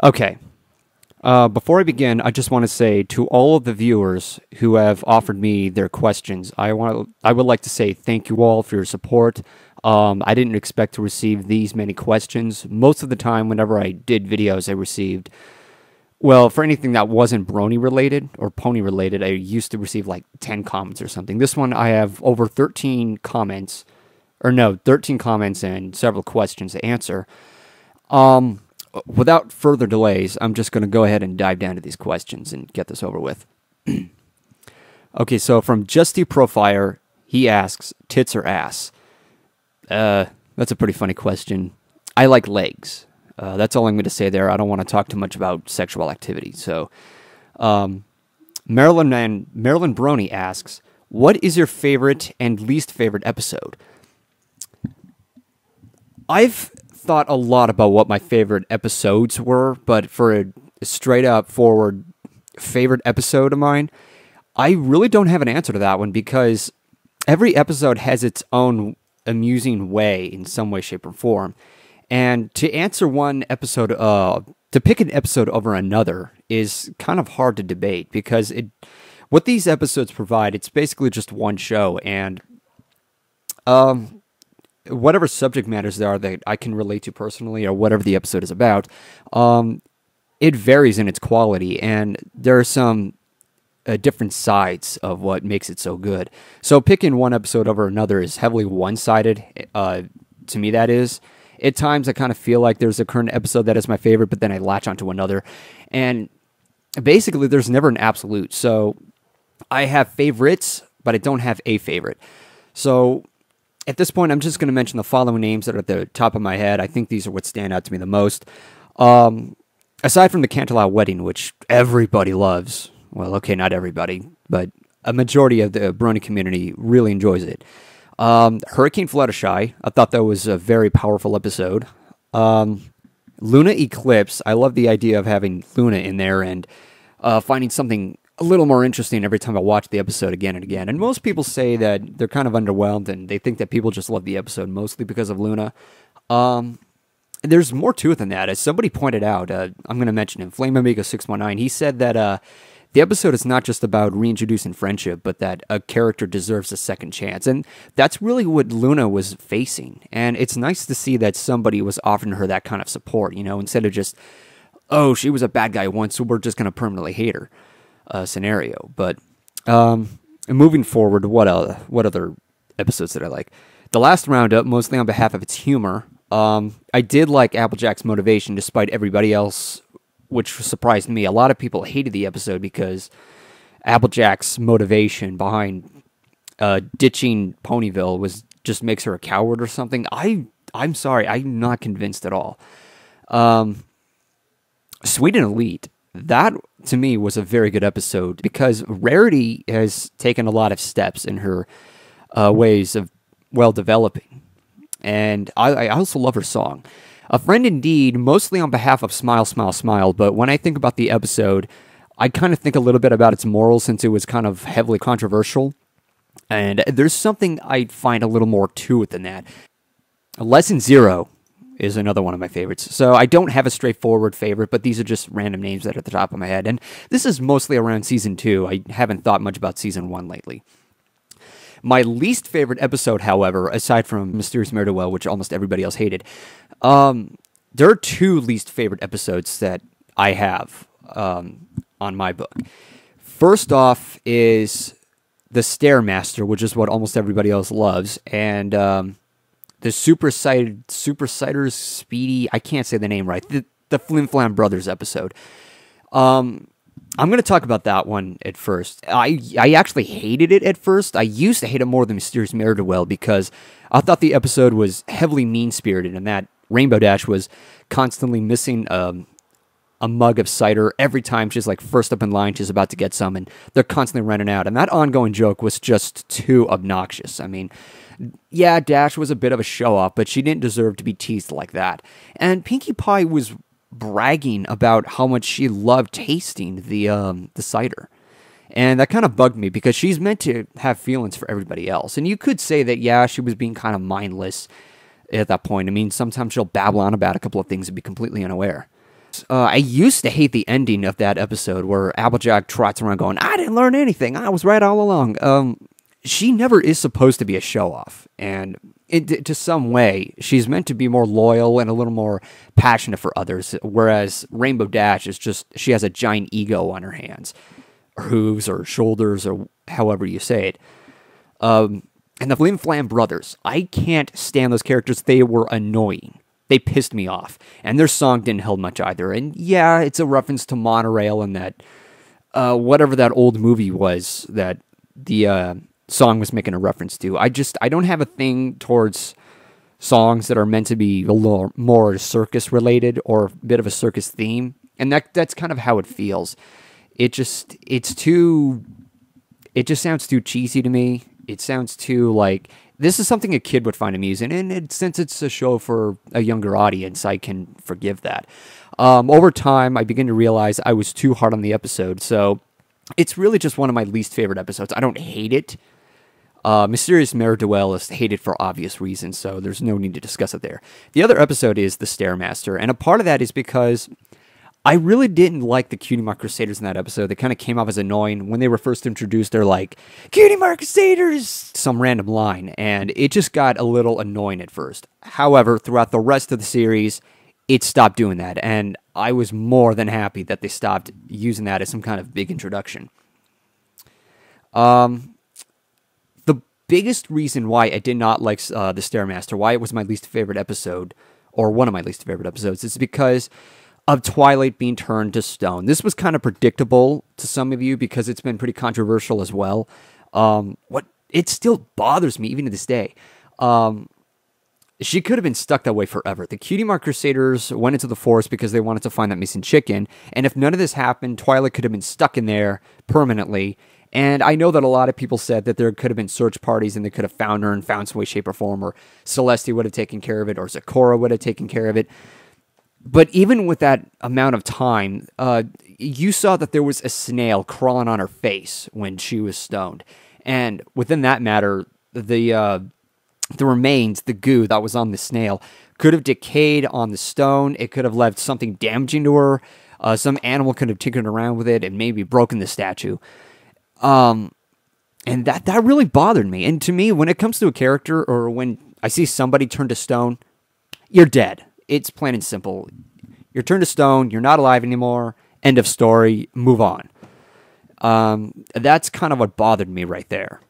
Okay. Before I begin, I just want to say to all of the viewers who have offered me their questions, I would like to say thank you all for your support. I didn't expect to receive these many questions. Most of the time, whenever I did videos, I received, well, for anything that wasn't brony related or pony related, I used to receive like 10 comments or something. This one, I have over 13 comments, or no, 13 comments and several questions to answer. Without further delays, I'm just going to go ahead and dive down to these questions and get this over with. Okay, so from Justy Profire, he asks, tits or ass? That's a pretty funny question. I like legs. That's all I'm going to say there. I don't want to talk too much about sexual activity. So, Marilyn Brony asks, what is your favorite and least favorite episode? I've thought a lot about what my favorite episodes were, but for a straight up forward favorite episode of mine, I really don't have an answer to that one because every episode has its own amusing way in some way, shape, or form. And to answer one episode, to pick an episode over another is kind of hard to debate because what these episodes provide, it's basically just one show, and whatever subject matters there are that I can relate to personally or whatever the episode is about, it varies in its quality, and there are some different sides of what makes it so good. So picking one episode over another is heavily one-sided, to me that is. At times I kind of feel like there's a current episode that is my favorite, but then I latch onto another, and basically there's never an absolute. So I have favorites, but I don't have a favorite. So at this point, I'm just going to mention the following names that are at the top of my head. I think these are what stand out to me the most. Aside from the Cantaloupe Wedding, which everybody loves. Well, okay, not everybody, but a majority of the Brony community really enjoys it. Hurricane Fluttershy, I thought that was a very powerful episode. Luna Eclipse, I love the idea of having Luna in there and finding something a little more interesting every time I watch the episode again and again. And most people say that they're kind of underwhelmed and they think that people just love the episode mostly because of Luna. There's more to it than that. As somebody pointed out, I'm going to mention him, Flame Amigo 619. He said that the episode is not just about reintroducing friendship, but that a character deserves a second chance. And that's really what Luna was facing. And it's nice to see that somebody was offering her that kind of support, instead of just, oh, she was a bad guy once, so we're just going to permanently hate her. Scenario, but moving forward, what other episodes did I like? The last roundup, mostly on behalf of its humor. I did like Applejack's motivation, despite everybody else, which surprised me. A lot of people hated the episode because Applejack's motivation behind ditching Ponyville just makes her a coward or something. I'm sorry, I'm not convinced at all. Sweet and Elite. That, to me, was a very good episode because Rarity has taken a lot of steps in her ways of, developing. And I also love her song. A Friend Indeed, mostly on behalf of Smile, Smile, Smile, but when I think about the episode, I kind of think a little bit about its morals since it was kind of heavily controversial. And there's something I find a little more to it than that. Lesson Zero is another one of my favorites. So I don't have a straightforward favorite, but these are just random names that are at the top of my head. And this is mostly around Season 2. I haven't thought much about Season 1 lately. My least favorite episode, however, aside from Mysterious Mare-de-Well, which almost everybody else hated, there are two least favorite episodes that I have on my book. First off is the Stairmaster, which is what almost everybody else loves, and the Supersiders Speedy, I can't say the name right, the Flim Flam Brothers episode. I'm going to talk about that one at first. I actually hated it at first. I used to hate it more than Mysterious Mare-de-Well because I thought the episode was heavily mean-spirited and that Rainbow Dash was constantly missing a mug of cider every time she's like first up in line, she's about to get some, and they're constantly running out. And that ongoing joke was just too obnoxious. I mean, yeah, Dash was a bit of a show-off, but she didn't deserve to be teased like that. And Pinkie Pie was bragging about how much she loved tasting the cider. And that kind of bugged me because she's meant to have feelings for everybody else. And you could say that, yeah, she was being kind of mindless at that point. I mean, sometimes she'll babble on about a couple of things and be completely unaware. I used to hate the ending of that episode where Applejack trots around going, "I didn't learn anything. I was right all along." She never is supposed to be a show-off, and to some way, she's meant to be more loyal and a little more passionate for others, whereas Rainbow Dash is just, she has a giant ego on her hands, or hooves, or shoulders, or however you say it. And the Flim Flam brothers, I can't stand those characters. They were annoying. They pissed me off. And their song didn't help much either. And yeah, it's a reference to Monorail and that, whatever that old movie was that the song was making a reference to. I don't have a thing towards songs that are meant to be a little more circus related or a bit of a circus theme. And that's kind of how it feels. It just sounds too cheesy to me. It sounds too like, this is something a kid would find amusing, and since it's a show for a younger audience, I can forgive that. Over time, I begin to realize I was too hard on the episode, so it's really just one of my least favorite episodes. I don't hate it. Mysterious Mare-Duel is hated for obvious reasons, so there's no need to discuss it there. The other episode is The Stairmaster, and a part of that is because I really didn't like the Cutie Mark Crusaders in that episode. They kind of came off as annoying. When they were first introduced, they're like, "Cutie Mark Crusaders!" Some random line, and it just got a little annoying at first. However, throughout the rest of the series, it stopped doing that, and I was more than happy that they stopped using that as some kind of big introduction. The biggest reason why I did not like The Stairmaster, why it was my least favorite episode, or one of my least favorite episodes, is because of Twilight being turned to stone. This was kind of predictable to some of you because it's been pretty controversial as well. It still bothers me even to this day. She could have been stuck that way forever. The Cutie Mark Crusaders went into the forest because they wanted to find that missing chicken, and if none of this happened, Twilight could have been stuck in there permanently. And I know that a lot of people said that there could have been search parties and they could have found her in found some way, shape, or form, or Celeste would have taken care of it, or Zecora would have taken care of it. But even with that amount of time, you saw that there was a snail crawling on her face when she was stoned. And within that matter, the remains, the goo that was on the snail, could have decayed on the stone. It could have left something damaging to her. Some animal could have tinkered around with it and maybe broken the statue. And that really bothered me. And to me, when it comes to a character or when I see somebody turn to stone, you're dead. It's plain and simple. You're turned to stone. You're not alive anymore. End of story. Move on. That's kind of what bothered me right there.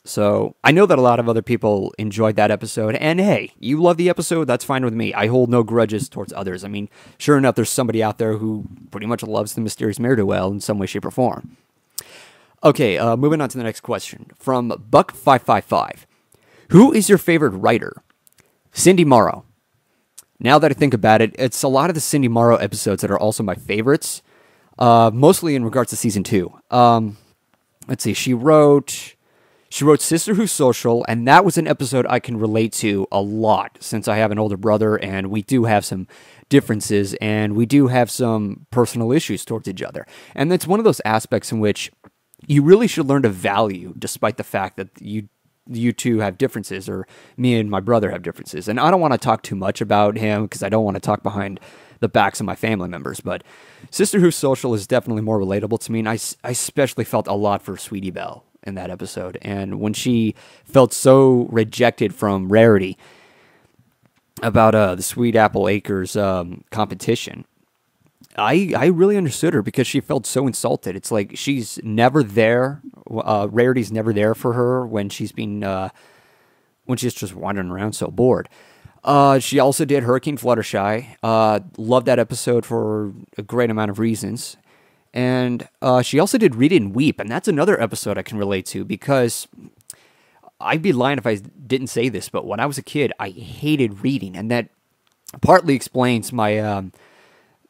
So I know that a lot of other people enjoyed that episode. And hey, you love the episode. That's fine with me. I hold no grudges towards others. I mean, sure enough, there's somebody out there who pretty much loves the Mysterious Mare-Duel in some way, shape, or form. Okay, moving on to the next question. From Buck555. Who is your favorite writer? Cindy Morrow. Now that I think about it, it's a lot of the Cindy Morrow episodes that are also my favorites, mostly in regards to season 2. Let's see, she wrote Sister Who's Social, and that was an episode I can relate to a lot since I have an older brother, and we do have some differences, and we do have some personal issues towards each other. And that's one of those aspects in which you really should learn to value, despite the fact that you two have differences, or me and my brother have differences. And I don't want to talk too much about him because I don't want to talk behind the backs of my family members. But Sister Who's Social is definitely more relatable to me. And I especially felt a lot for Sweetie Belle in that episode. And when she felt so rejected from Rarity about the Sweet Apple Acres competition, I really understood her because she felt so insulted. It's like she's never there. Rarity's never there for her when she's just wandering around so bored. She also did Hurricane Fluttershy. Loved that episode for a great amount of reasons. And she also did Read It and Weep, and that's another episode I can relate to because I'd be lying if I didn't say this, but when I was a kid, I hated reading, and that partly explains my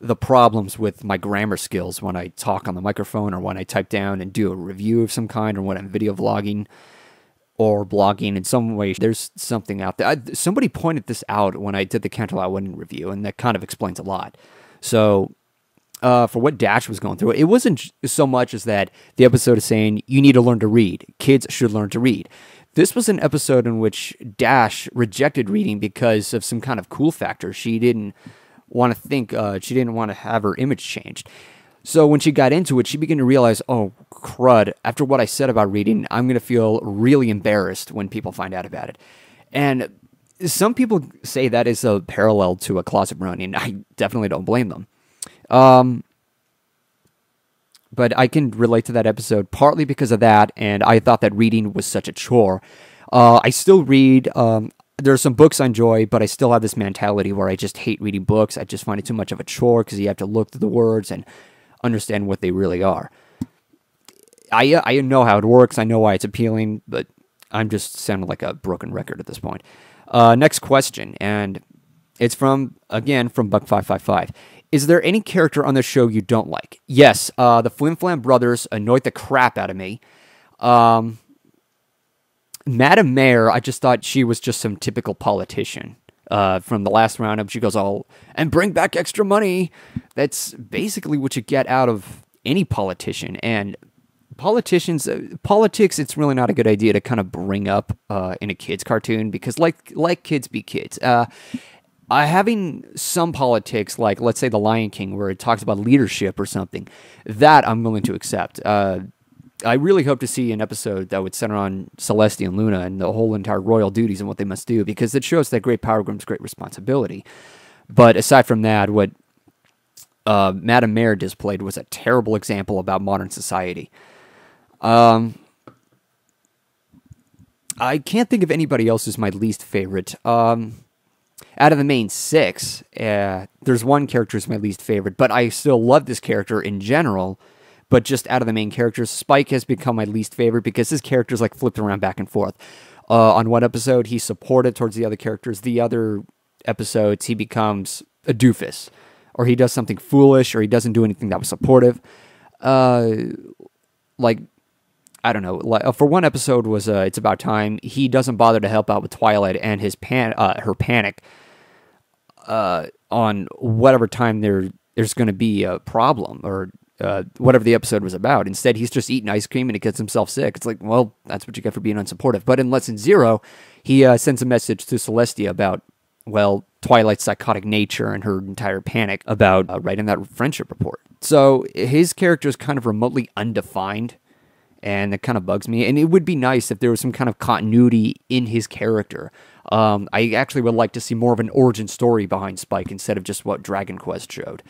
the problems with my grammar skills when I talk on the microphone or when I type down and do a review of some kind or when I'm video vlogging or blogging in some way. There's something out there. Somebody pointed this out when I did the Canterlot Wedding review, and that kind of explains a lot. So for what Dash was going through, it wasn't so much as that the episode is saying you need to learn to read. Kids should learn to read. This was an episode in which Dash rejected reading because of some kind of cool factor. She didn't want to think she didn't want to have her image changed. So when she got into it, she began to realize, oh, crud, after what I said about reading, I'm going to feel really embarrassed when people find out about it. And some people say that is a parallel to a closet running. I definitely don't blame them. But I can relate to that episode partly because of that, and I thought that reading was such a chore. I still read. There are some books I enjoy, but I still have this mentality where I just hate reading books. I just find it too much of a chore because you have to look through the words and understand what they really are. I know how it works. I know why it's appealing, but I'm just sounding like a broken record at this point. Next question, and it's from Buck555. Is there any character on the show you don't like? Yes, the Flim Flam brothers annoyed the crap out of me. Madam Mayor, I just thought she was just some typical politician. From the last roundup, she goes all, and bring back extra money. That's basically what you get out of any politician. And politics, it's really not a good idea to kind of bring up in a kid's cartoon because like kids be kids. Having some politics, like let's say The Lion King, where it talks about leadership or something, that I'm willing to accept. I really hope to see an episode that would center on Celestia and Luna and the whole entire royal duties and what they must do, because it shows that great power comes great responsibility. But aside from that, what Madame Mayor displayed was a terrible example about modern society. I can't think of anybody else who's my least favorite. Out of the main six, there's one character who's my least favorite, but I still love this character in general. But just out of the main characters, Spike has become my least favorite because his character's like flipped around back and forth. On one episode, he's supportive towards the other characters. The other episodes, he becomes a doofus. Or he does something foolish, or he doesn't do anything that was supportive. I don't know. For one episode was It's About Time. He doesn't bother to help out with Twilight and his her panic on whatever time there's going to be a problem, or whatever the episode was about. Instead, he's just eating ice cream and he gets himself sick. It's like, well, that's what you get for being unsupportive. But in Lesson Zero, he sends a message to Celestia about, well, Twilight's psychotic nature and her entire panic about writing that friendship report. So his character is kind of remotely undefined, and it kind of bugs me. And it would be nice if there was some kind of continuity in his character. I actually would like to see more of an origin story behind Spike instead of just what Dragon Quest showed.